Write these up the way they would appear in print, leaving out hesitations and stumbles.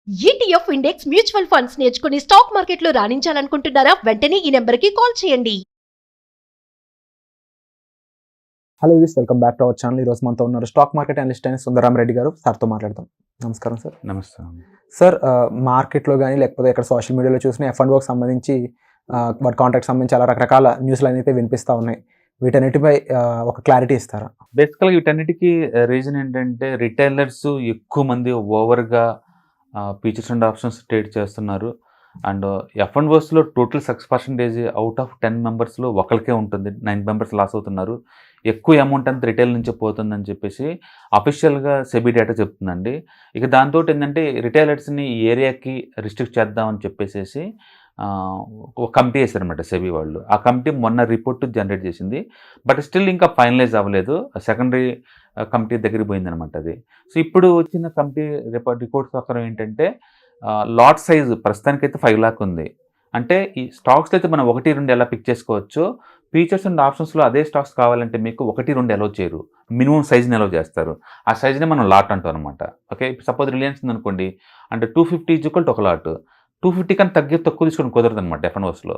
ETF index mutual funds నేర్చుకుని stock మార్కెట్లో రాణించాలనుకుంటున్నారా? వెంటనే ఈ నెంబర్కి కాల్ చేయండి. Hello use, welcome back to our channel. ఈరోజు మనతో ఉన్నారు స్టాక్ మార్కెట్ అనలిస్ట్ అయిన సుందరం రెడ్డి గారు. సార్తో మాట్లాడదాం. నమస్కారం సార్. నమస్తే. సార్, మార్కెట్లో కానీ లేకపోతే ఇక్కడ సోషల్ మీడియాలో చూసిన F&Oకి సంబంధించి వాటి కాంట్రాక్ట్ సంబంధించి చాలా రకరకాల న్యూస్లు అయితే వినిపిస్తూ ఉన్నాయి. వీటన్నిటిపై ఒక క్లారిటీ ఇస్తారా? బేసికల్గా వీటన్నిటికీ రీజన్ ఏంటంటే రిటైలర్స్ ఎక్కువ మంది ఓవర్గా ఫీచర్స్ అండ్ ఆప్షన్స్ ట్రేడ్ చేస్తున్నారు. అండ్ F&Osలో టోటల్ 6% అవుట్ ఆఫ్ 10 మెంబర్స్లో ఒకరికే ఉంటుంది. 9 మెంబర్స్ లాస్ అవుతున్నారు. ఎక్కువ అమౌంట్ అంతా రిటైల్ నుంచి పోతుందని చెప్పేసి అఫీషియల్గా సెబీ డేటా చెప్తుందండి. ఇక దాంతో ఏంటంటే రిటైలర్స్ని ఈ ఏరియాకి రిస్ట్రిక్ట్ చేద్దామని చెప్పేసి ఒక కమిటీ వేశారనమాట సెబీ వాళ్ళు. ఆ కమిటీ మొన్న రిపోర్ట్ జనరేట్ చేసింది. బట్ స్టిల్ ఇంకా ఫైనలైజ్ అవ్వలేదు. సెకండరీ కమిటీ దగ్గరికి పోయిందనమాట అది. సో ఇప్పుడు వచ్చిన కమిటీ రిపోర్ట్స్ ప్రకారం ఏంటంటే లాట్ సైజు ప్రస్తుతానికైతే 5 లాక్ ఉంది. అంటే ఈ స్టాక్స్లో అయితే మనం 1-2 ఎలా పిక్ చేసుకోవచ్చో, ఫీచర్స్ అండ్ ఆప్షన్స్లో అదే స్టాక్స్ కావాలంటే మీకు 1-2 అలౌ చేయరు. మినిమం సైజ్ని అలౌ చేస్తారు. ఆ సైజ్ని మనం లాట్ అంటాం అనమాట. ఓకే, సపోజ్ రిలయన్స్ ఉందనుకోండి, అంటే 250 ఈక్వల్ ఒక లాట్. 250 కన్నా తక్కువ తీసుకోవడం కుదరదు అనమాట F&Osలో.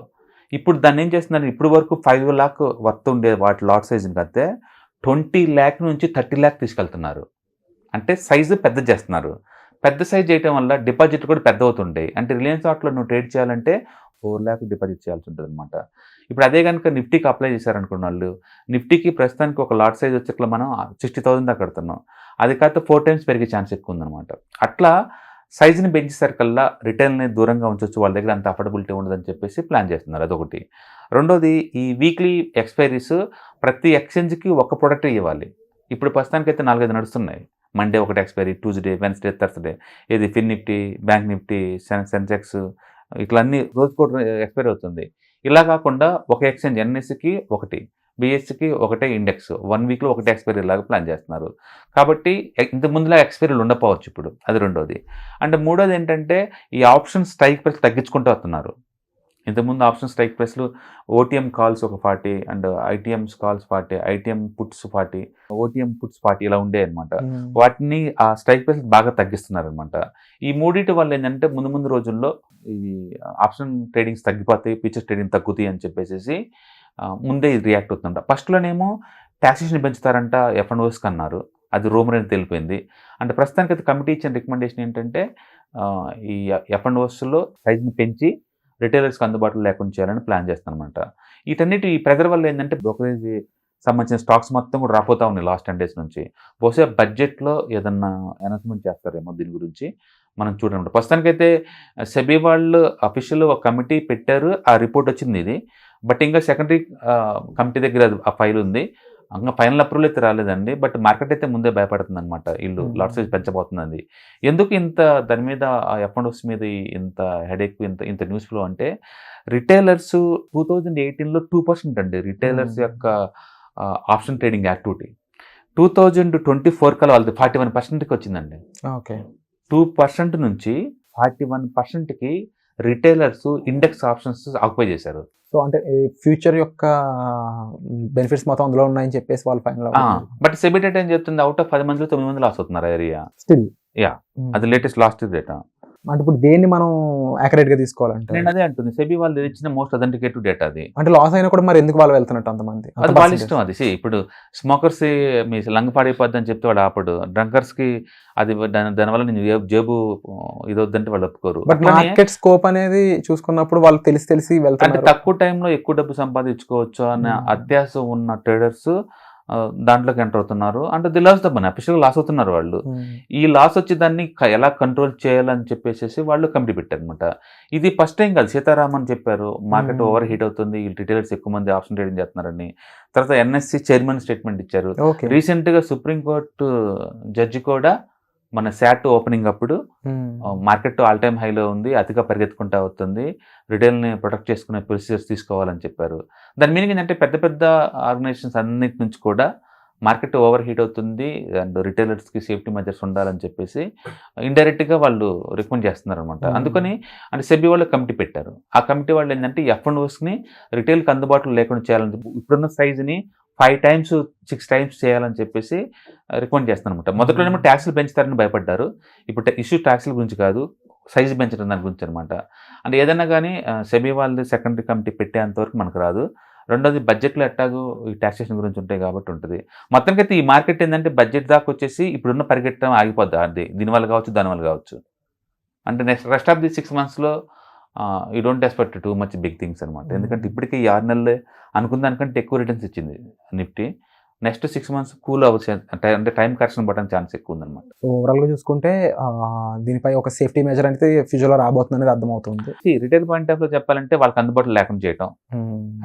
ఇప్పుడు దాన్ని ఏం చేస్తున్నారు, ఇప్పుడు వరకు 5 లాక్ వర్త్ ఉండే వాటి లాట్ సైజుని కడితే 20 లాక్ నుంచి 30 లాక్ తీసుకెళ్తున్నారు. అంటే సైజు పెద్ద చేస్తున్నారు. పెద్ద సైజ్ చేయడం వల్ల డిపాజిట్ కూడా పెద్ద అవుతుంటాయి. అంటే రిలయన్స్ వాటిలో నువ్వు ట్రేడ్ చేయాలంటే 4 లాక్ డిపాజిట్ చేయాల్సి ఉంటుంది అనమాట. ఇప్పుడు అదే కనుక నిఫ్టీకి అప్లై చేశారనుకున్న వాళ్ళు, నిఫ్టీకి ప్రస్తుతానికి ఒక లాట్ సైజ్ వచ్చి ఇట్లా మనం 60,000 దాకా కడుతున్నాం. అది కాకపోతే 4 టైమ్స్ పెరిగే ఛాన్స్ ఎక్కువ ఉందన్నమాట. అట్లా సైజుని పెంచేసరికల్లా రిటైల్ని దూరంగా ఉంచవచ్చు, వాళ్ళ దగ్గర అంత అఫోర్డబిలిటీ ఉండదని చెప్పేసి ప్లాన్ చేస్తున్నారు. అదొకటి. రెండోది, ఈ వీక్లీ ఎక్స్పైరీస్ ప్రతి ఎక్స్చేంజ్కి ఒక ప్రోడక్ట్ ఇవ్వాలి. ఇప్పుడు ప్రస్తుతానికైతే 4-5 నడుస్తున్నాయి. మండే ఒకటి ఎక్స్పైరీ, ట్యూస్డే, వెన్స్డే, థర్స్డే. ఇది ఫిన్ నిఫ్టీ, బ్యాంక్ నిఫ్టీ, సెన్సెక్స్, ఇట్లా అన్ని రోజుకోటి ఎక్స్పైరీ అవుతుంది. ఇలా కాకుండా ఒక ఎక్స్చేంజ్ ఎన్ఎస్సికి ఒకటి, బిఎస్సికి ఒకటే ఇండెక్స్, 1 వీక్లో ఒకటే ఎక్స్పైరీ లాగా ప్లాన్ చేస్తున్నారు. కాబట్టి ఇంత ముందులా ఎక్స్పైరీలు ఉండకపోవచ్చు ఇప్పుడు. అది రెండోది. అండ్ మూడోది ఏంటంటే ఈ ఆప్షన్ స్ట్రైక్ ప్రైస్ తగ్గించుకుంటూ వస్తున్నారు. ఇంతకుముందు ఆప్షన్ స్ట్రైక్ ప్రైస్లు ఓటీఎం కాల్స్ ఒక 40 and ITMs calls 40, ITM puts 40, OTM puts 40 ఇలా ఉండే అనమాట. వాటిని ఆ స్ట్రైక్ ప్రైస్ బాగా తగ్గిస్తున్నారు అనమాట. ఈ మూడింటి వల్ల ఏంటంటే ముందు రోజుల్లో ఈ ఆప్షన్ ట్రేడింగ్స్ తగ్గిపోతాయి, ఫీచర్స్ ట్రేడింగ్ తగ్గుతాయి అని చెప్పేసి ముందే ఇది రియాక్ట్ అవుతుందంట. ఫస్ట్లోనేమో ట్యాక్సేషన్ పెంచుతారంట F&Osకి అన్నారు. అది రూమర్ అని తెలిపోయింది. అంటే ప్రస్తుతానికి అయితే కమిటీ ఇచ్చిన రికమెండేషన్ ఏంటంటే ఈ F&Osలో సైజ్ని పెంచి రిటైలర్స్కి అందుబాటులో లేకుండా చేయాలని ప్లాన్ చేస్తానమాట. వీటన్నిటి ఈ ప్రెజర్ వల్ల ఏంటంటే బ్రోకరేజ్ సంబంధించిన స్టాక్స్ మొత్తం కూడా రాపోతా ఉన్నాయి లాస్ట్ 10 డేస్ నుంచి. బహుశా బడ్జెట్లో ఏదన్నా అనౌన్స్మెంట్ చేస్తారేమో దీని గురించి మనం చూడాలన్నమాట. ప్రస్తుతానికైతే సెబీ వాళ్ళు అఫీషియల్ ఒక కమిటీ పెట్టారు, ఆ రిపోర్ట్ వచ్చింది ఇది. బట్ ఇంకా సెకండరీ కమిటీ దగ్గర ఆ ఫైల్ ఉంది. ఇంకా ఫైనల్ అప్రూవల్ అయితే రాలేదండి. బట్ మార్కెట్ అయితే ముందే భయపడుతుంది అనమాట, వీళ్ళు లాట్ సైజ్ పెంచబోతున్నది. ఎందుకు ఇంత దాని మీద F&Os మీద ఇంత హెడేక్, ఇంత న్యూస్ ఫ్లో అంటే రిటైలర్స్ 2018లో 2% అండి రిటైలర్స్ యొక్క ఆప్షన్ ట్రేడింగ్ యాక్టివిటీ. 2024 కల్లా వాళ్ళది 41%కి వచ్చిందండి. ఓకే, 2% నుంచి 41%కి రిటైలర్స్ ఇండెక్స్ ఆప్షన్స్ ఆక్యుపై చేశారు. సో అంటే ఫ్యూచర్ యొక్క బెనిఫిట్స్ మొత్తం అందులో ఉన్నాయని చెప్పేసి వాళ్ళు ఫైనల్. బట్ సెబీ డేటా ఏం చెప్తుంది, అవుట్ ఆఫ్ 10 మందిలో 9 మంది లాస్ అవుతున్నారు ఏరియా స్టిల్. యా, అది లేటెస్ట్ లాస్ట్ డేటా. అంటే ఇప్పుడు దేన్ని మనం యాక్యురేట్ గా తీసుకోవాలంటే? నేను అదే అంటుంది, సెబీ వాళ్ళు ఇచ్చిన మోస్ట్ అథెంటికేటివ్ డేటా అది. అంటే లాస్ అయినా కూడా మరి ఎందుకు వాళ్ళు వెళ్తున్నట్టు అంతమంది? అది వాళ్ళ ఇష్టం. అది ఇప్పుడు స్మోకర్స్ మీ లంగ్ పాడైపోద్ది అని చెప్తే వాడు ఆపడు. డ్రంకర్స్కి అది దానివల్ల నేను జేబు ఇదొద్దంటే వాళ్ళు ఒప్పుకోరు. బట్ మార్కెట్ స్కోప్ అనేది చూసుకున్నప్పుడు వాళ్ళు తెలిసి వెళ్తారు. అంటే తక్కువ టైంలో ఎక్కువ డబ్బు సంపాదించుకోవచ్చు అనే అత్యాశ ఉన్న ట్రేడర్స్ దాంట్లోకి ఎంటర్ అవుతున్నారు. అంటే ది లాస్ ద మనీ, అఫీషియల్గా లాస్ అవుతున్నారు వాళ్ళు. ఈ లాస్ వచ్చి దాన్ని ఎలా కంట్రోల్ చేయాలని చెప్పేసి వాళ్ళు కమిటీ పెట్టారు అనమాట. ఇది ఫస్ట్ టైం కాదు, సీతారామన్ చెప్పారు మార్కెట్ ఓవర్ హీట్ అవుతుంది, రిటైలర్స్ ఎక్కువ మంది ఆప్షన్ ట్రేడింగ్ చేస్తున్నారని. తర్వాత ఎన్ఎస్సి చైర్మన్ స్టేట్మెంట్ ఇచ్చారు. రీసెంట్గా సుప్రీంకోర్టు జడ్జి కూడా మన శాట్ ఓపెనింగ్ అప్పుడు మార్కెట్ ఆల్ టైమ్ హైలో ఉంది, అతిగా పరిగెత్తుకుంటూ అవుతుంది, రిటైల్ని ప్రొటెక్ట్ చేసుకునే ప్రొసీజర్స్ తీసుకోవాలని చెప్పారు. దాని మీనింగ్ ఏంటంటే పెద్ద పెద్ద ఆర్గనైజేషన్స్ అన్నిటి నుంచి కూడా మార్కెట్ ఓవర్ హీట్ అవుతుంది అండ్ రిటైలర్స్కి సేఫ్టీ మెజర్స్ ఉండాలని చెప్పేసి ఇండైరెక్ట్గా వాళ్ళు రికమెండ్ చేస్తున్నారు అనమాట. అందుకని అంటే సెబీ వాళ్ళు కమిటీ పెట్టారు. ఆ కమిటీ వాళ్ళు ఏంటంటే F&Osని రిటైల్కి అందుబాటులో లేకుండా చేయాలని, ఇప్పుడున్న సైజుని 5 times 6 times చేయాలని చెప్పేసి రికమెండ్ చేస్తాను అనమాట. మొదట్లోనేమో ట్యాక్స్లు పెంచుతారని భయపడ్డారు. ఇప్పుడు ఇష్యూ ట్యాక్స్ల గురించి కాదు, సైజ్ పెంచడం దాని గురించి అనమాట. అంటే ఏదైనా కానీ సెబీ వాళ్ళు సెకండరీ కమిటీ పెట్టేంతవరకు మనకు రాదు. రెండోది బడ్జెట్లో ఎట్టాగో ఈ టాక్సేషన్ గురించి ఉంటాయి కాబట్టి ఉంటుంది. మొత్తానికైతే ఈ మార్కెట్ ఏంటంటే బడ్జెట్ దాకా వచ్చేసి ఇప్పుడున్న పరిగెట్టడం ఆగిపోద్ది. అది దీనివల్ల కావచ్చు, దానివల్ల కావచ్చు. అంటే రెస్ట్ ఆఫ్ ది 6 monthsలో you don't expect too much big things అనమాట. ఎందుకంటే ఇప్పటికీ ఈ 6 నెలలే అనుకున్న దానికంటే ఎక్కువ రిటర్న్స్ ఇచ్చింది నిఫ్టీ. నెక్స్ట్ 6 months కూల్ అవ్వచ్చు, అంటే టైం కరెక్షన్ పడడానికి ఛాన్స్ ఎక్కువ ఉందన్నమాట. సో ఓవరాల్గా చూసుకుంటే దీనిపై ఒక సేఫ్టీ మెజర్ అనేది ఫ్యూచర్లో రాబోతుంది అనేది అర్థమవుతుంది. రిటైల్ పాయింట్ ఆఫ్ లో చెప్పాలంటే వాళ్ళకి అందుబాటులో లేకుండా చేయటం,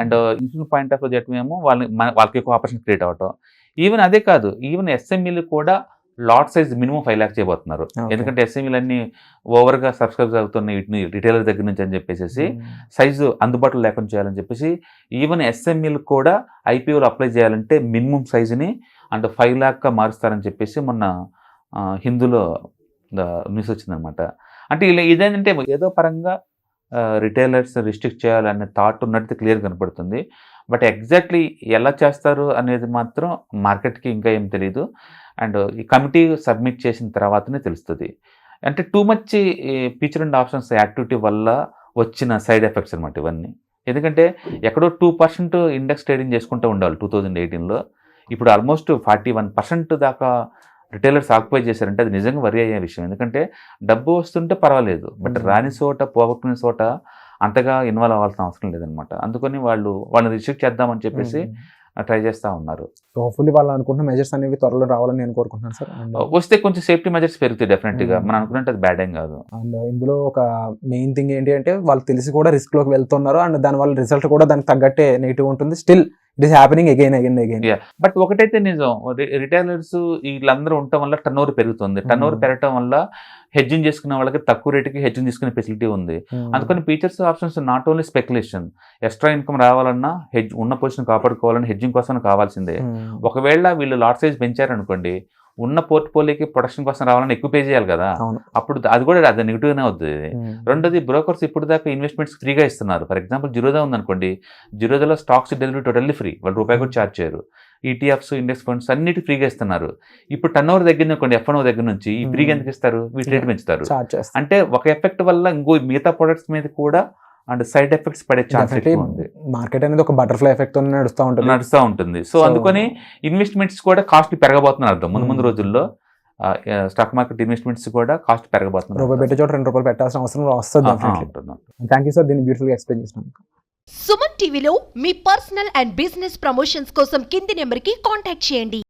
అండ్ ఇన్స్టిట్యూట్ పాయింట్ ఆఫ్ లో చేయటం ఏమో వాళ్ళకి ఎక్కువ ఆపర్చునిటీ క్రియేట్ అవ్వటం. ఈవెన్ అదే కాదు, ఈవెన్ ఎస్ఎంఈలు కూడా లాట్ సైజ్ మినిమం 5 lakhs చేయబోతున్నారు. ఎందుకంటే ఎస్ఎంఈలు అన్ని ఓవర్గా సబ్స్క్రైబ్ అవుతున్నాయి వీటిని రిటైలర్ దగ్గర నుంచి అని చెప్పేసి సైజు అందుబాటులో లేకుండా చేయాలని చెప్పేసి ఈవెన్ ఎస్ఎంఈలు కూడా ఐపీఓలు అప్లై చేయాలంటే మినిమం సైజుని అంటే 5 lakh మారుస్తారని చెప్పేసి మొన్న హిందూలో న్యూస్ వచ్చిందనమాట. అంటే ఇలా ఇదేంటంటే ఏదో పరంగా రిటైలర్స్ రిస్ట్రిక్ట్ చేయాలనే థాట్ ఉన్నట్టు క్లియర్ కనపడుతుంది. బట్ ఎగ్జాక్ట్లీ ఎలా చేస్తారు అనేది మాత్రం మార్కెట్కి ఇంకా ఏం తెలియదు. అండ్ ఈ కమిటీ సబ్మిట్ చేసిన తర్వాతనే తెలుస్తుంది. అంటే too much feature and options activity వల్ల వచ్చిన సైడ్ ఎఫెక్ట్స్ అనమాట ఇవన్నీ. ఎందుకంటే ఎక్కడో 2% ఇండెక్స్ ట్రేడింగ్ చేసుకుంటూ ఉండాలి 2018లో. ఇప్పుడు ఆల్మోస్ట్ 41% దాకా రిటైలర్స్ ఆక్యుపై చేశారంటే అది నిజంగా వరి అయ్యే విషయం. ఎందుకంటే డబ్బు వస్తుంటే పర్వాలేదు, బట్ రాని చోట పోగొట్టుకునే చోట అంతగా ఇన్వాల్వ్ అవ్వాల్సిన అవసరం లేదనమాట. అందుకని వాళ్ళని రిస్ట్రిక్ట్ చేద్దామని చెప్పేసి ట్రై చేస్తూ ఉన్నారు. సో హోప్ఫుల్లీ వాళ్ళు అనుకుంటున్న మెజర్స్ అనేవి త్వరలో రావాలని నేను కోరుకుంటున్నాను సార్. వస్తే కొంచెం సేఫ్టీ మెజర్స్ పెరుగుతాయి డెఫినెట్గా. మనం అనుకున్నట్టు అది బ్యాడ్ ఏం కాదు. అండ్ ఇందులో ఒక మెయిన్ థింగ్ ఏంటి అంటే వాళ్ళు తెలిసి కూడా రిస్క్లోకి వెళ్తున్నారు అండ్ దానివల్ల రిజల్ట్ కూడా దానికి తగ్గట్టే నెగిటివ్ ఉంటుంది. Still it is happening again. But ఒకటైతే నిజం, రిటైలర్స్ వీళ్ళందరూ ఉండటం వల్ల టర్న్ ఓవర్ పెరుగుతుంది. టర్న్ ఓవర్ పెరగటం వల్ల హెడ్జింగ్ చేసుకునే వాళ్ళకి తక్కువ రేటుకి హెడ్జింగ్ తీసుకునే ఫెసిలిటీ ఉంది. అందుకని features options not only speculation, extra income రావాలన్నా ఉన్న పొజిషన్ కాపాడుకోవాలన్నా హెడ్జింగ్ కోసం కావాల్సిందే. ఒకవేళ వీళ్ళు లాట్ సైజ్ పెంచారనుకోండి, ఉన్న పోర్ట్ఫోలియోకి ప్రొడక్షన్ కోసం రావాలని ఎక్కువ పే చేయాలి కదా, అప్పుడు అది కూడా అది నెగిటివ్గానే అవుతుంది. రెండోది బ్రోకర్స్ ఇప్పుడు దాకా ఇన్వెస్ట్మెంట్స్ ఫ్రీగా ఇస్తున్నారు. ఫర్ ఎగ్జాంపుల్ జిరోదా ఉందనుకోండి, జిరోదాలో స్టాక్స్ డెలివరీ టోటల్లీ ఫ్రీ, వాళ్ళు రూపాయి కూడా ఛార్జ్ చేయరు. ఈటీఎఫ్స్, ఇండెక్స్ ఫండ్స్ అన్నిటి ఫ్రీగా ఇస్తున్నారు. ఇప్పుడు టర్న్ ఓవర్ దగ్గర అనుకోండి, F&O దగ్గర నుంచి ఈ ఫ్రీగా ఎందుకు ఇస్తారు, వీటి రేట్ పెంచుతారు. అంటే ఒక ఎఫెక్ట్ వల్ల ఇంకో మిగతా ప్రొడక్ట్స్ మీద కూడా అండ్ సైడ్ ఎఫెక్ట్స్ పడే ఛాన్స్ ఉంది. మార్కెట్ అనేది ఒక బటర్ఫ్లై ఎఫెక్ట్ నడుస్తూ ఉంటుంది. సో అందుకని ఇన్వెస్ట్మెంట్స్ కూడా కాస్ట్ పెరగబోతున్నారు అర్థం. ముందు రోజుల్లో స్టాక్ మార్కెట్ ఇన్వెస్ట్మెంట్స్ కూడా కాస్ట్ పెరగబోతున్నారు. రూపాయి పెట్టే చోట 2 రూపాయలు పెట్టాల్సిన అవసరం వస్తుంది. థ్యాంక్ యూ సార్, దీన్ని బ్యూటిఫుల్ గా ఎక్స్ప్లెయిన్ చేసినందుకు. సుమన్ టీవీలో మీ పర్సనల్ అండ్ బిజినెస్ ప్రమోషన్స్ కోసం కింది నెంబర్కి కాంటాక్ట్ చేయండి.